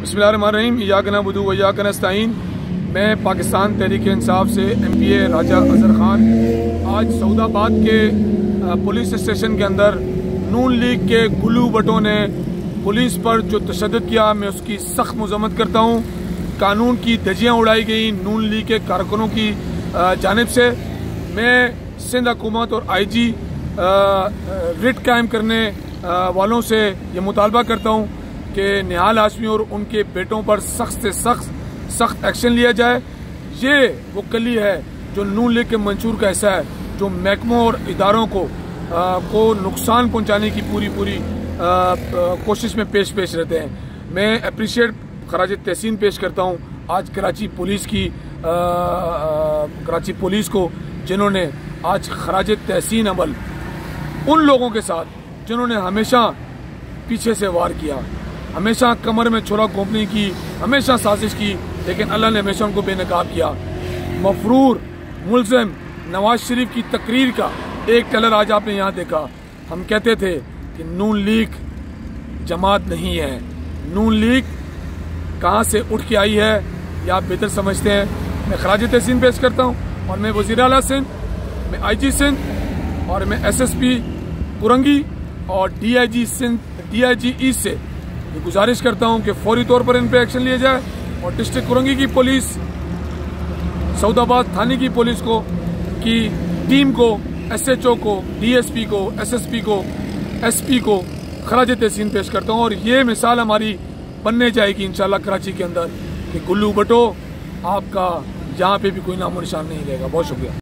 बिस्मिल्लाहिर्रहमानिर्रहीम। इय्याक नअबुदु व इय्याक नस्तईन। मैं पाकिस्तान तहरीक इंसाफ से MPA राजा अजहर खान आज सऊदाबाद के पुलिस स्टेशन के अंदर नून लीग के गुल्लू भट्टों ने पुलिस पर जो तशद्दुद किया, मैं उसकी सख्त मजम्मत करता हूँ। कानून की धज्जियाँ उड़ाई गई नून लीग के कारकुनों की जानिब से। मैं सिंध हुकूमत और IG रिट कायम करने वालों से ये मुतालबा करता हूँ कि निहाल हाशमी और उनके बेटों पर सख्त से सख्त एक्शन लिया जाए। ये वो कली है जो नून लीग के मंशूर का हिस्सा है, जो महकमों और इदारों को नुकसान पहुंचाने की पूरी कोशिश में पेश रहते हैं। मैं अप्रिशिएट खराज तहसीन पेश करता हूं आज कराची पुलिस को, जिन्होंने आज खराज तहसीन अमल उन लोगों के साथ जिन्होंने हमेशा पीछे से वार किया, हमेशा कमर में छुरा घोंपने की हमेशा साजिश की, लेकिन अल्लाह ने हमेशा उनको बेनकाब किया। मफरूर मुल्ज़िम नवाज शरीफ की तकरीर का एक टेलर आज आपने यहाँ देखा। हम कहते थे कि नून लीग जमात नहीं है, नून लीग कहाँ से उठ के आई है या आप बेहतर समझते हैं। मैं खराज तहसीन पेश करता हूँ और मैं वज़ीर आला सिंध, मैं IG सिंध और मैं SSP कुरंगी और DIG सिंध DIG ईस्ट से ये गुजारिश करता हूं कि फौरी तौर पर इन पे एक्शन लिया जाए और डिस्ट्रिक्ट कुरंगी की पुलिस, सऊदाबाद थाने की पुलिस को की टीम को, SHO को, DSP को, SSP को, SP को खराज तहसीन पेश करता हूं। और ये मिसाल हमारी बनने जाएगी इंशाल्लाह कराची के अंदर कि गुल्लू भट्टो आपका यहाँ पे भी कोई नामो निशान नहीं रहेगा। बहुत शुक्रिया।